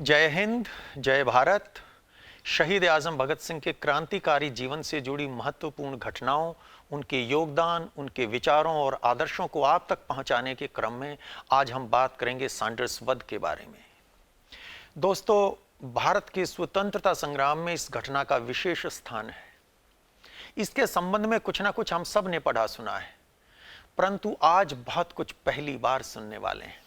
जय हिंद, जय भारत। शहीद आजम भगत सिंह के क्रांतिकारी जीवन से जुड़ी महत्वपूर्ण घटनाओं, उनके योगदान, उनके विचारों और आदर्शों को आप तक पहुंचाने के क्रम में आज हम बात करेंगे सैंडर्स वध के बारे में। दोस्तों, भारत के स्वतंत्रता संग्राम में इस घटना का विशेष स्थान है। इसके संबंध में कुछ ना कुछ हम सब ने पढ़ा सुना है, परंतु आज बहुत कुछ पहली बार सुनने वाले हैं।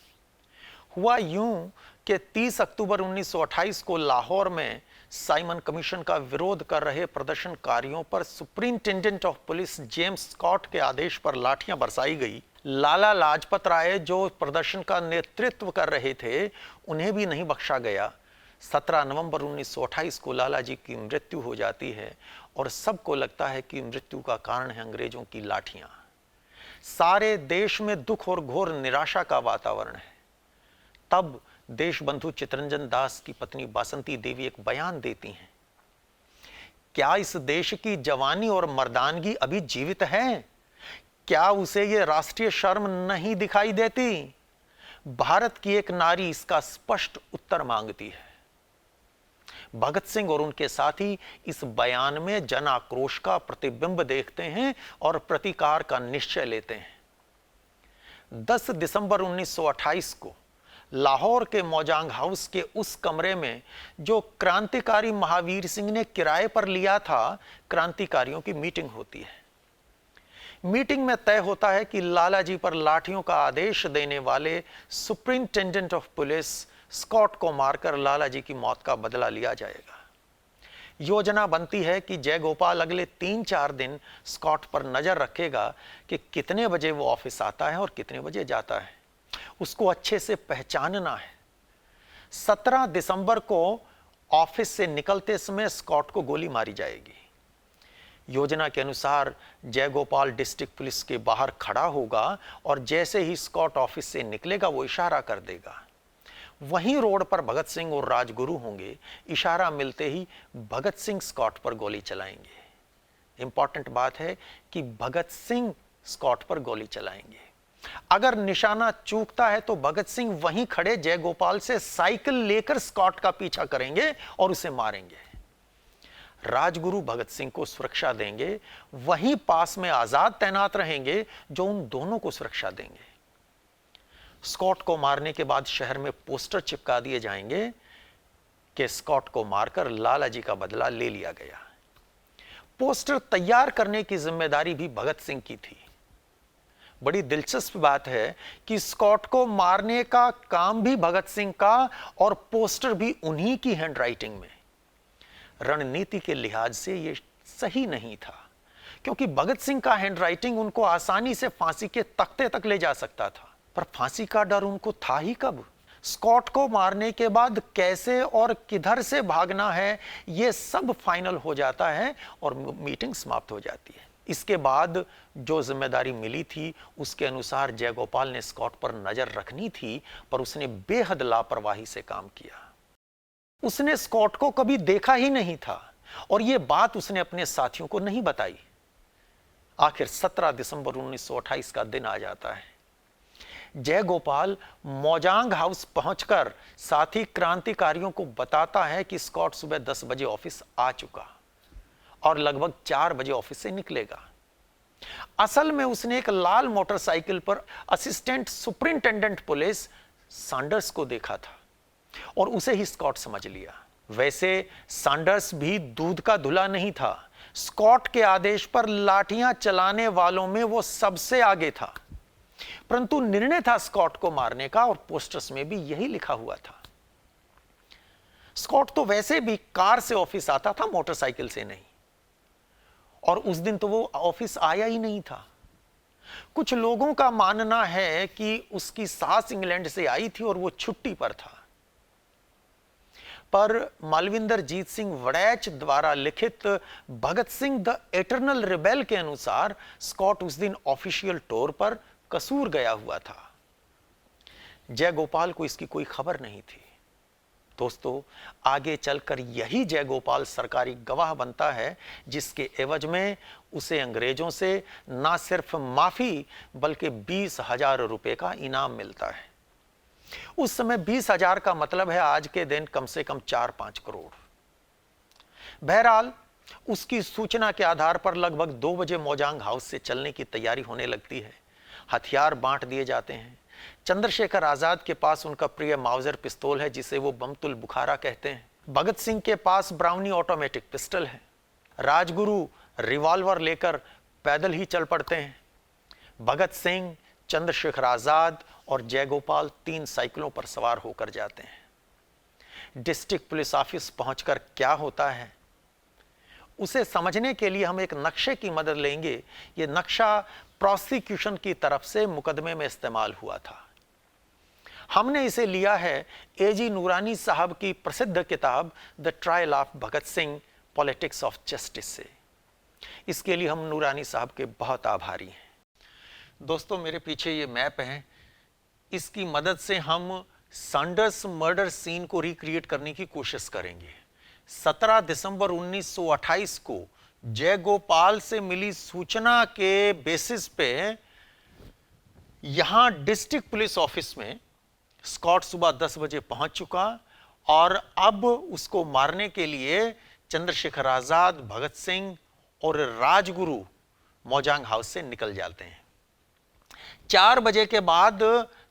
हुआ यूं कि 30 अक्टूबर 1928 को लाहौर में साइमन कमीशन का विरोध कर रहे प्रदर्शनकारियों पर superintendent of police James Scott के आदेश पर लाठियां बरसाई गई। लाला लाजपत राय जो प्रदर्शन का नेतृत्व कर रहे थे, उन्हें भी नहीं बख्शा गया। 17 नवंबर 1928 को लाला जी की मृत्यु हो जाती है और सबको लगता है कि मृत्यु का कारण है अंग्रेजों की लाठियां। सारे देश में दुख और घोर निराशा का वातावरण है। तब देशबंधु चितरंजन दास की पत्नी बासंती देवी एक बयान देती हैं। क्या इस देश की जवानी और मर्दानगी अभी जीवित है? क्या उसे ये राष्ट्रीय शर्म नहीं दिखाई देती? भारत की एक नारी इसका स्पष्ट उत्तर मांगती है। भगत सिंह और उनके साथी इस बयान में जन आक्रोश का प्रतिबिंब देखते हैं और प्रतिकार का निश्चय लेते हैं। 10 दिसंबर 1928 को लाहौर के मौजांग हाउस के उस कमरे में जो क्रांतिकारी महावीर सिंह ने किराए पर लिया था, क्रांतिकारियों की मीटिंग होती है। मीटिंग में तय होता है कि लाला जी पर लाठियों का आदेश देने वाले सुप्रिंटेंडेंट ऑफ पुलिस स्कॉट को मारकर लाला जी की मौत का बदला लिया जाएगा। योजना बनती है कि जयगोपाल अगले 3-4 दिन स्कॉट पर नजर रखेगा कि कितने बजे वो ऑफिस आता है और कितने बजे जाता है। उसको अच्छे से पहचानना है। 17 दिसंबर को ऑफिस से निकलते समय स्कॉट को गोली मारी जाएगी। योजना के अनुसार जयगोपाल डिस्ट्रिक्ट पुलिस के बाहर खड़ा होगा और जैसे ही स्कॉट ऑफिस से निकलेगा वो इशारा कर देगा। वहीं रोड पर भगत सिंह और राजगुरु होंगे। इशारा मिलते ही भगत सिंह स्कॉट पर गोली चलाएंगे। इंपॉर्टेंट बात है कि भगत सिंह स्कॉट पर गोली चलाएंगे। अगर निशाना चूकता है तो भगत सिंह वहीं खड़े जयगोपाल से साइकिल लेकर स्कॉट का पीछा करेंगे और उसे मारेंगे। राजगुरु भगत सिंह को सुरक्षा देंगे। वहीं पास में आजाद तैनात रहेंगे जो उन दोनों को सुरक्षा देंगे। स्कॉट को मारने के बाद शहर में पोस्टर चिपका दिए जाएंगे कि स्कॉट को मारकर लाला जी का बदला ले लिया गया। पोस्टर तैयार करने की जिम्मेदारी भी भगत सिंह की थी। बड़ी दिलचस्प बात है कि स्कॉट को मारने का काम भी भगत सिंह का और पोस्टर भी उन्हीं की हैंडराइटिंग में। रणनीति के लिहाज से यह सही नहीं था, क्योंकि भगत सिंह का हैंडराइटिंग उनको आसानी से फांसी के तख्ते तक ले जा सकता था, पर फांसी का डर उनको था ही कब? स्कॉट को मारने के बाद कैसे और किधर से भागना है, यह सब फाइनल हो जाता है और मीटिंग समाप्त हो जाती है। इसके बाद जो जिम्मेदारी मिली थी उसके अनुसार जयगोपाल ने स्कॉट पर नजर रखनी थी, पर उसने बेहद लापरवाही से काम किया। उसने स्कॉट को कभी देखा ही नहीं था और यह बात उसने अपने साथियों को नहीं बताई। आखिर 17 दिसंबर 1928 का दिन आ जाता है। जयगोपाल मौजांग हाउस पहुंचकर साथी क्रांतिकारियों को बताता है कि स्कॉट सुबह 10 बजे ऑफिस आ चुका और लगभग 4 बजे ऑफिस से निकलेगा। असल में उसने एक लाल मोटरसाइकिल पर असिस्टेंट सुपरिंटेंडेंट पुलिस सैंडर्स को देखा था और उसे ही स्कॉट समझ लिया। वैसे सैंडर्स भी दूध का धुला नहीं था। स्कॉट के आदेश पर लाठियां चलाने वालों में वो सबसे आगे था, परंतु निर्णय था स्कॉट को मारने का और पोस्टर्स में भी यही लिखा हुआ था। स्कॉट तो वैसे भी कार से ऑफिस आता था, मोटरसाइकिल से नहीं, और उस दिन तो वो ऑफिस आया ही नहीं था। कुछ लोगों का मानना है कि उसकी सास इंग्लैंड से आई थी और वो छुट्टी पर था, पर मालविंदर जीत सिंह वड़ैच द्वारा लिखित Bhagat Singh the eternal rebel के अनुसार स्कॉट उस दिन ऑफिशियल टूर पर कसूर गया हुआ था। जयगोपाल को इसकी कोई खबर नहीं थी। दोस्तों, आगे चलकर यही जयगोपाल सरकारी गवाह बनता है, जिसके एवज में उसे अंग्रेजों से ना सिर्फ माफी बल्कि 20,000 रुपए का इनाम मिलता है। उस समय 20,000 का मतलब है आज के दिन कम से कम 4-5 करोड़। बहरहाल उसकी सूचना के आधार पर लगभग 2 बजे मोजांग हाउस से चलने की तैयारी होने लगती है। हथियार बांट दिए जाते हैं। चंद्रशेखर आजाद के पास उनका प्रिय माउजर पिस्तौल है जिसे वो बमतुल बुखारा कहते हैं। भगत सिंह के पास ब्राउनी ऑटोमेटिक पिस्टल है। राजगुरु रिवॉल्वर लेकर पैदल ही चल पड़ते हैं। भगत सिंह, चंद्रशेखर आजाद और जयगोपाल 3 साइकिलों पर सवार होकर जाते हैं। डिस्ट्रिक्ट पुलिस ऑफिस पहुंचकर क्या होता है उसे समझने के लिए हम एक नक्शे की मदद लेंगे। यह नक्शा प्रोसिक्यूशन की तरफ से मुकदमे में इस्तेमाल हुआ था। हमने इसे लिया है एजी नूरानी साहब की प्रसिद्ध किताब the trial of Bhagat Singh politics of justice से। इसके लिए हम नूरानी साहब के बहुत आभारी हैं। दोस्तों, मेरे पीछे ये मैप है। इसकी मदद से हम सैंडर्स मर्डर सीन को रिक्रिएट करने की कोशिश करेंगे। 17 दिसंबर 1928 को जयगोपाल से मिली सूचना के बेसिस पे यहां डिस्ट्रिक्ट पुलिस ऑफिस में स्कॉट सुबह 10 बजे पहुंच चुका और अब उसको मारने के लिए चंद्रशेखर आजाद, भगत सिंह और राजगुरु मोजांग हाउस से निकल जाते हैं। 4 बजे के बाद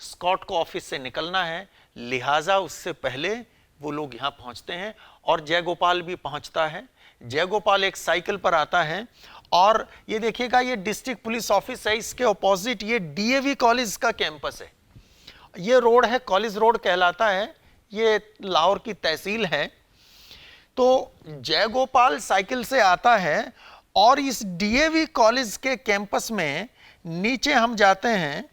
स्कॉट को ऑफिस से निकलना है, लिहाजा उससे पहले वो लोग यहां पहुंचते हैं और जयगोपाल भी पहुंचता है। जयगोपाल एक साइकिल पर आता है और ये देखिएगा, ये डिस्ट्रिक्ट पुलिस ऑफिस है, इसके ऑपोजिट ये डीएवी कॉलेज का कैंपस है। ये रोड है, कॉलेज रोड कहलाता है, ये लाहौर की तहसील है। तो जयगोपाल साइकिल से आता है और इस डीएवी कॉलेज के कैंपस में नीचे हम जाते हैं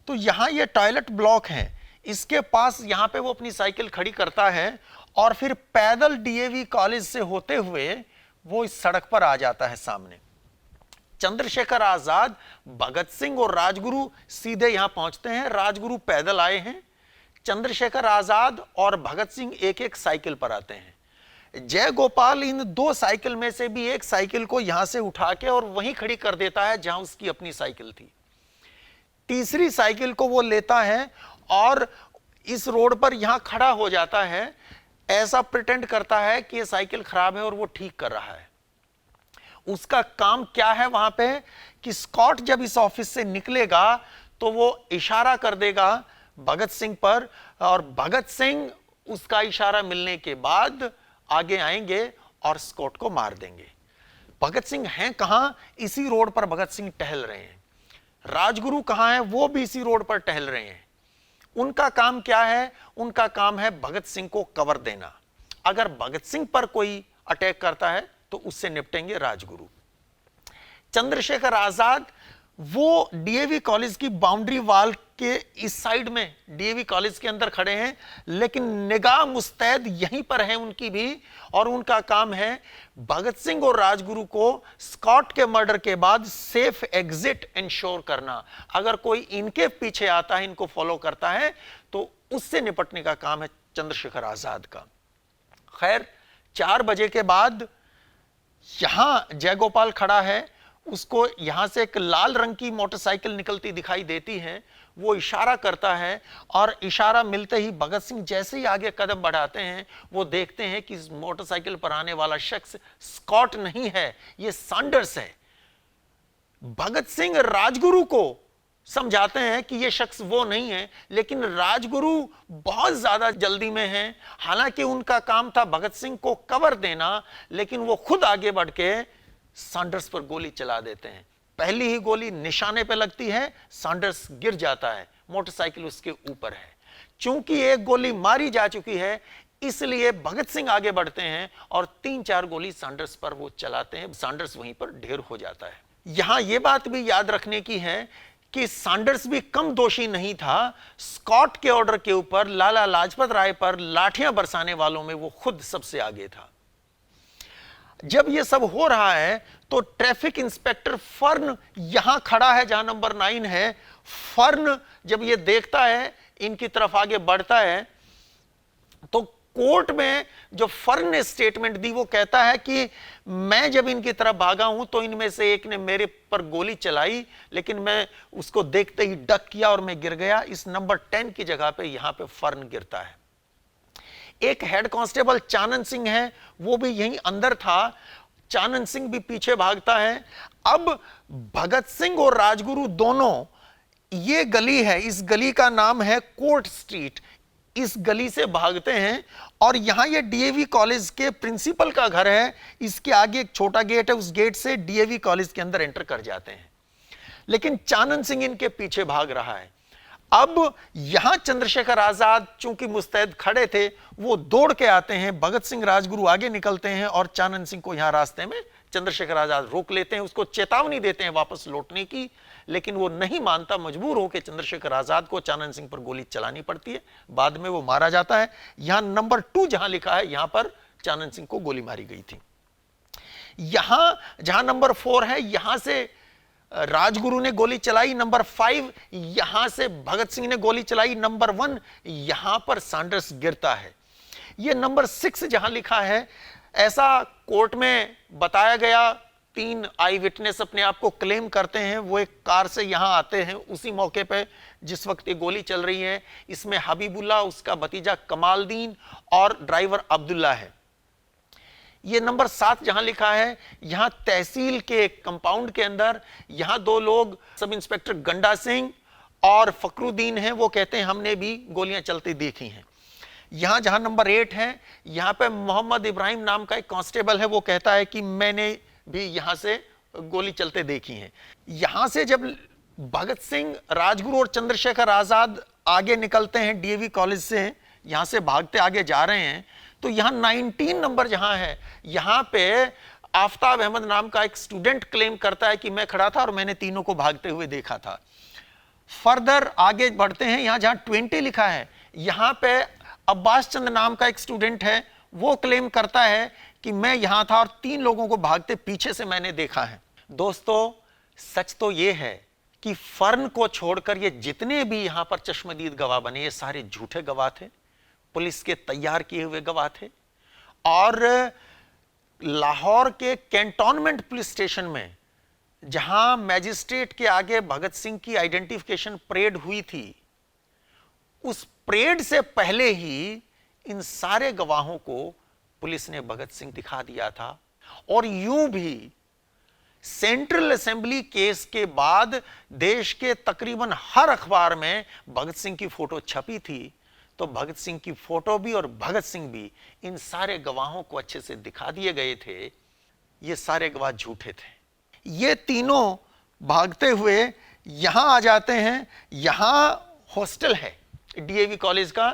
तो यहां ये टॉयलेट ब्लॉक है। इसके पास यहां पे वो अपनी साइकिल खड़ी करता है और फिर पैदल डीएवी कॉलेज से होते हुए वो इस सड़क पर आ जाता है सामने। चंद्रशेखर आजाद, भगत सिंह और राजगुरु सीधे यहां पहुंचते हैं। राजगुरु पैदल आए हैं, चंद्रशेखर आजाद और भगत सिंह एक एक साइकिल पर आते हैं। जयगोपाल इन 2 साइकिल में से भी एक साइकिल को यहां से उठा के और वहीं खड़ी कर देता है जहां उसकी अपनी साइकिल थी। तीसरी साइकिल को वो लेता है और इस रोड पर यहां खड़ा हो जाता है, ऐसा प्रिटेंड करता है कि ये साइकिल खराब है और वो ठीक कर रहा है। उसका काम क्या है वहां पे कि स्कॉट जब इस ऑफिस से निकलेगा तो वो इशारा कर देगा भगत सिंह पर और भगत सिंह उसका इशारा मिलने के बाद आगे आएंगे और स्कॉट को मार देंगे। भगत सिंह हैं कहां? इसी रोड पर भगत सिंह टहल रहे हैं। राजगुरु कहां है? वो भी इसी रोड पर टहल रहे हैं। उनका काम क्या है? उनका काम है भगत सिंह को कवर देना। अगर भगत सिंह पर कोई अटैक करता है तो उससे निपटेंगे राजगुरु। चंद्रशेखर आजाद वो डीएवी कॉलेज की बाउंड्री वाल के इस साइड में डीएवी कॉलेज के अंदर खड़े हैं, लेकिन निगाह मुस्तैद यहीं पर है उनकी भी, और उनका काम है भगत सिंह और राजगुरु को स्कॉट के मर्डर के बाद सेफ एग्जिट इंश्योर करना। अगर कोई इनके पीछे आता है, इनको फॉलो करता है, तो उससे निपटने का काम है चंद्रशेखर आजाद का। खैर, 4 बजे के बाद यहां जयगोपाल खड़ा है, उसको यहां से एक लाल रंग की मोटरसाइकिल निकलती दिखाई देती है। वो इशारा करता है और इशारा मिलते ही भगत सिंह जैसे ही आगे कदम बढ़ाते हैं वो देखते हैं कि इस मोटरसाइकिल पर आने वाला शख्स स्कॉट नहीं है, ये सैंडर्स है। भगत सिंह राजगुरु को समझाते हैं कि ये शख्स वो नहीं है, लेकिन राजगुरु बहुत ज्यादा जल्दी में हैं। हालांकि उनका काम था भगत सिंह को कवर देना, लेकिन वो खुद आगे बढ़ के सैंडर्स पर गोली चला देते हैं। पहली ही गोली निशाने पे लगती है, सैंडर्स गिर जाता है, मोटरसाइकिल उसके ऊपर है। चूंकि एक गोली मारी जा चुकी है, इसलिए भगत सिंह आगे बढ़ते हैं और 3-4 गोली सैंडर्स पर वो चलाते हैं। सैंडर्स वहीं पर ढेर हो जाता है। यहां यह बात भी याद रखने की है कि सैंडर्स भी कम दोषी नहीं था। स्कॉट के ऑर्डर के ऊपर लाला लाजपत राय पर लाठियां बरसाने वालों में वो खुद सबसे आगे था। जब ये सब हो रहा है तो ट्रैफिक इंस्पेक्टर फर्न यहां खड़ा है जहां नंबर 9 है। फर्न जब ये देखता है, इनकी तरफ आगे बढ़ता है, तो कोर्ट में जो फर्न ने स्टेटमेंट दी वो कहता है कि मैं जब इनकी तरफ भागा हूं तो इनमें से एक ने मेरे पर गोली चलाई, लेकिन मैं उसको देखते ही डक किया और मैं गिर गया। इस नंबर 10 की जगह पे यहां पे फर्न गिरता है। एक हेड कांस्टेबल चानन सिंह है, वो भी यहीं अंदर था। चानन सिंह भी पीछे भागता है। अब भगत सिंह और राजगुरु दोनों, ये गली है, इस गली का नाम है कोर्ट स्ट्रीट, इस गली से भागते हैं और यहां ये डीएवी कॉलेज के प्रिंसिपल का घर है। इसके आगे एक छोटा गेट है, उस गेट से डीएवी कॉलेज के अंदर एंटर कर जाते हैं। लेकिन चानन सिंह इनके पीछे भाग रहा है। अब यहां चंद्रशेखर आजाद चूंकि मुस्तैद खड़े थे, वो दौड़ के आते हैं। भगत सिंह राजगुरु आगे निकलते हैं और चानन सिंह को यहां रास्ते में चंद्रशेखर आजाद रोक लेते हैं, उसको चेतावनी देते हैं वापस लौटने की, लेकिन वो नहीं मानता। मजबूर होकर चंद्रशेखर आजाद को चानन सिंह पर गोली चलानी पड़ती है। बाद में वो मारा जाता है। यहां नंबर 2 जहां लिखा है, यहां पर चानन सिंह को गोली मारी गई थी। यहां जहां नंबर 4 है, यहां से राजगुरु ने गोली चलाई। नंबर 5 यहां से भगत सिंह ने गोली चलाई। नंबर 1 यहां पर सैंडर्स गिरता है। यह नंबर 6 जहां लिखा है, ऐसा कोर्ट में बताया गया। 3 आई विटनेस अपने आप को क्लेम करते हैं। वो एक कार से यहां आते हैं उसी मौके पे जिस वक्त ये गोली चल रही है। इसमें हबीबुल्ला, उसका भतीजा कमालदीन और ड्राइवर अब्दुल्ला है। ये नंबर 7 जहां लिखा है, यहां तहसील के कंपाउंड के अंदर यहां 2 लोग, सब इंस्पेक्टर गंडा सिंह और फकरुद्दीन हैं। वो कहते हैं हमने भी गोलियां चलती देखी हैं। यहां जहां नंबर 8 है, यहां पे मोहम्मद इब्राहिम नाम का एक कांस्टेबल है। वो कहता है कि मैंने भी यहां से गोली चलते देखी हैं। यहां से जब भगत सिंह, राजगुरु और चंद्रशेखर आजाद आगे निकलते हैं डीएवी कॉलेज से, यहां से भागते आगे जा रहे हैं, तो यहां 19 नंबर जहां है, यहां पे आफताब अहमद नाम का एक स्टूडेंट क्लेम करता है कि मैं खड़ा था और मैंने तीनों को भागते हुए देखा था। फर्दर आगे बढ़ते हैं, यहां जहां 20 लिखा है, यहां पे अब्बास चंद नाम का एक स्टूडेंट है। वो क्लेम करता है कि मैं यहां था और 3 लोगों को भागते पीछे से मैंने देखा है। दोस्तों, सच तो यह है कि फर्न को छोड़कर ये जितने भी यहां पर चश्मदीद गवाह बने, ये सारे झूठे गवाह थे, पुलिस के तैयार किए हुए गवाह थे। और लाहौर के कैंटोनमेंट पुलिस स्टेशन में जहां मैजिस्ट्रेट के आगे भगत सिंह की आइडेंटिफिकेशन परेड हुई थी, उस परेड से पहले ही इन सारे गवाहों को पुलिस ने भगत सिंह दिखा दिया था। और यूं भी सेंट्रल असेंबली केस के बाद देश के तकरीबन हर अखबार में भगत सिंह की फोटो छपी थी। तो भगत सिंह की फोटो भी और भगत सिंह भी इन सारे गवाहों को अच्छे से दिखा दिए गए थे। ये सारे गवाह झूठे थे। ये तीनों भागते हुए यहां आ जाते हैं। यहां हॉस्टल है डीएवी कॉलेज का,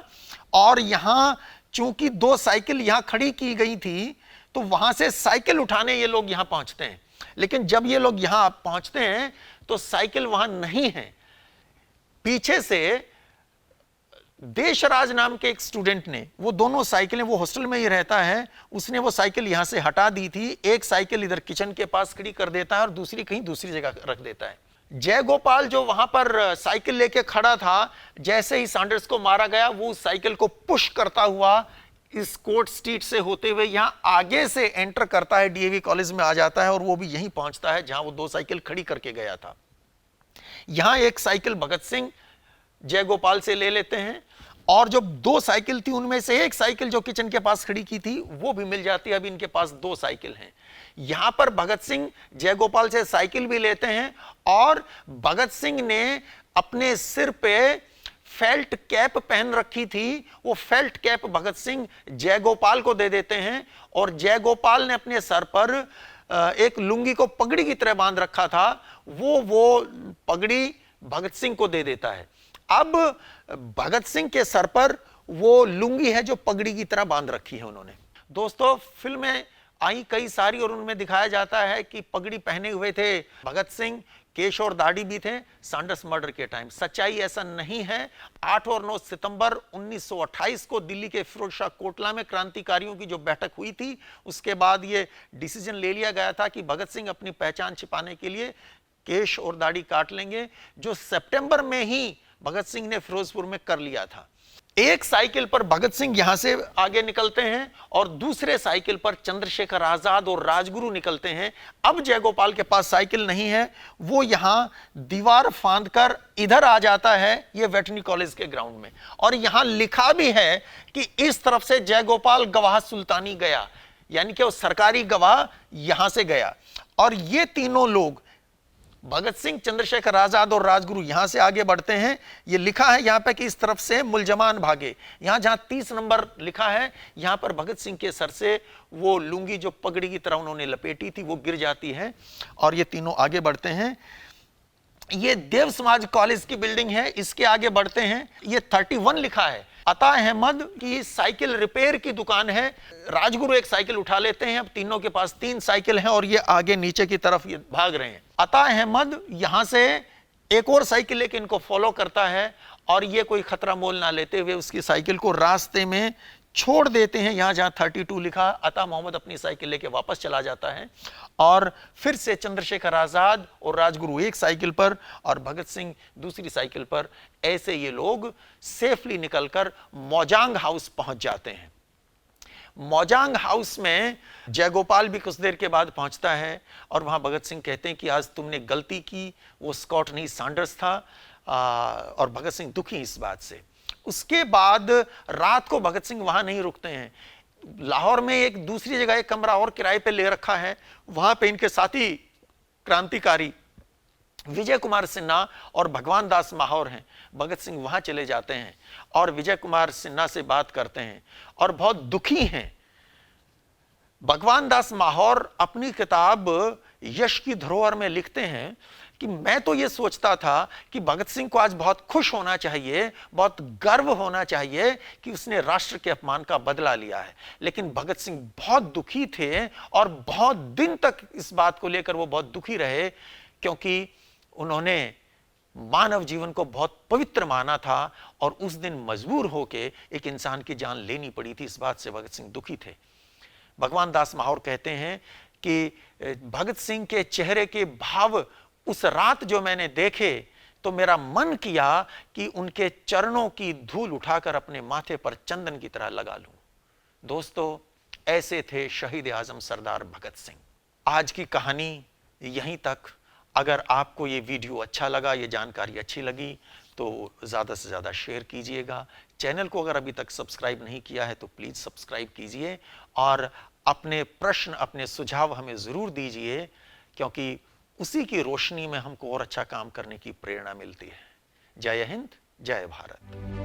और यहां चूंकि 2 साइकिल यहां खड़ी की गई थी, तो वहां से साइकिल उठाने ये लोग यहां पहुंचते हैं। लेकिन जब ये लोग यहां पहुंचते हैं तो साइकिल वहां नहीं है। पीछे से देशराज नाम के एक स्टूडेंट ने, वो दोनों साइकिलें, वो हॉस्टल में ही रहता है, उसने वो साइकिल यहां से हटा दी थी। एक साइकिल इधर किचन के पास खड़ी कर देता है और दूसरी कहीं दूसरी जगह रख देता है। जय गोपाल जो वहां पर साइकिल लेके खड़ा था, जैसे ही सैंडर्स को मारा गया, वो उस साइकिल को पुश करता हुआ इस कोर्ट स्ट्रीट से होते हुए यहां आगे से एंटर करता है, डीएवी कॉलेज में आ जाता है और वो भी यहीं पहुंचता है जहां वो 2 साइकिल खड़ी करके गया था। यहां एक साइकिल भगत सिंह जय गोपाल से ले लेते हैं, और जो 2 साइकिल थी उनमें से एक साइकिल जो किचन के पास खड़ी की थी वो भी मिल जाती है। अभी इनके पास 2 साइकिल हैं। यहां पर भगत सिंह जय गोपाल से साइकिल भी लेते हैं, और भगत सिंह ने अपने सिर पे फेल्ट कैप पहन रखी थी। वो फेल्ट कैप भगत सिंह जय गोपाल को दे देते हैं, और जय गोपाल ने अपने सर पर एक लुंगी को पगड़ी की तरह बांध रखा था, वो पगड़ी भगत सिंह को दे देता है। अब भगत सिंह के सर पर वो लुंगी है जो पगड़ी की तरह बांध रखी है उन्होंने। दोस्तों, फिल्में आई कई सारी और उनमें दिखाया जाता है कि पगड़ी पहने हुए थे भगत सिंह, केश और दाढ़ी भी थे सैंडर्स मर्डर के टाइम। सच्चाई ऐसा नहीं है। 8 और 9 सितंबर 1928 को दिल्ली के फिरोज शाह कोटला में क्रांतिकारियों की जो बैठक हुई थी, उसके बाद ये डिसीजन ले लिया गया था कि भगत सिंह अपनी पहचान छिपाने के लिए केश और दाढ़ी काट लेंगे, जो सितंबर में ही भगत सिंह ने फिरोजपुर में कर लिया था। एक साइकिल पर भगत सिंह यहां से आगे निकलते हैं और दूसरे साइकिल पर चंद्रशेखर आजाद और राजगुरु निकलते हैं। अब जयगोपाल के पास साइकिल नहीं है, वो यहां दीवार फांदकर इधर आ जाता है, ये वेटरनरी कॉलेज के ग्राउंड में। और यहां लिखा भी है कि इस तरफ से जयगोपाल गवाह सुल्तानी गया, यानी कि वो सरकारी गवाह यहां से गया। और ये तीनों लोग भगत सिंह, चंद्रशेखर आजाद और राजगुरु यहां से आगे बढ़ते हैं। यह लिखा है यहां पे कि इस तरफ से मुलजमान भागे। यहां जहां 30 नंबर लिखा है, यहां पर भगत सिंह के सर से वो लुंगी जो पगड़ी की तरह उन्होंने लपेटी थी वो गिर जाती है और ये तीनों आगे बढ़ते हैं। ये देव समाज कॉलेज की बिल्डिंग है, इसके आगे बढ़ते हैं। ये 31 लिखा है। अता अहमद की साइकिल रिपेयर की दुकान है। राजगुरु एक साइकिल उठा लेते हैं, अब तीनों के पास 3 साइकिल हैं और ये आगे नीचे की तरफ ये भाग रहे हैं। अता अहमद यहां से एक और साइकिल लेके इनको फॉलो करता है और ये कोई खतरा मोल ना लेते हुए उसकी साइकिल को रास्ते में छोड़ देते हैं। यहां जहां 32 लिखा, अता मोहम्मद अपनी साइकिल लेके वापस चला जाता है और फिर से चंद्रशेखर आजाद और राजगुरु एक साइकिल पर और भगत सिंह दूसरी साइकिल पर, ऐसे ये लोग सेफली निकलकर मौजांग हाउस पहुंच जाते हैं। मौजांग हाउस में जयगोपाल भी कुछ देर के बाद पहुंचता है और वहां भगत सिंह कहते हैं कि आज तुमने गलती की, वो स्कॉट नहीं सैंडर्स था। और भगत सिंह दुखी इस बात से। उसके बाद रात को भगत सिंह वहां नहीं रुकते हैं। लाहौर में एक दूसरी जगह एक कमरा और किराए पे ले रखा है, वहां पे इनके साथी क्रांतिकारी विजय कुमार सिन्हा और भगवान दास माहौर हैं। भगत सिंह वहां चले जाते हैं और विजय कुमार सिन्हा से बात करते हैं और बहुत दुखी हैं। भगवान दास माहौर अपनी किताब यश की धरोहर में लिखते हैं कि मैं तो यह सोचता था कि भगत सिंह को आज बहुत खुश होना चाहिए, बहुत गर्व होना चाहिए कि उसने राष्ट्र के अपमान का बदला लिया है। लेकिन भगत सिंह बहुत दुखी थे और बहुत दिन तक इस बात को लेकर वो बहुत दुखी रहे, क्योंकि उन्होंने मानव जीवन को बहुत पवित्र माना था और उस दिन मजबूर होके एक इंसान की जान लेनी पड़ी थी। इस बात से भगत सिंह दुखी थे। भगवान दास माहौर कहते हैं कि भगत सिंह के चेहरे के भाव उस रात जो मैंने देखे तो मेरा मन किया कि उनके चरणों की धूल उठाकर अपने माथे पर चंदन की तरह लगा लूं। दोस्तों, ऐसे थे शहीद आजम सरदार भगत सिंह। आज की कहानी यहीं तक। अगर आपको ये वीडियो अच्छा लगा, ये जानकारी अच्छी लगी, तो ज़्यादा से ज़्यादा शेयर कीजिएगा। चैनल को अगर अभी तक सब्सक्राइब नहीं किया है तो प्लीज़ सब्सक्राइब कीजिए और अपने प्रश्न, अपने सुझाव हमें ज़रूर दीजिए, क्योंकि उसी की रोशनी में हमको और अच्छा काम करने की प्रेरणा मिलती है। जय हिंद, जय भारत।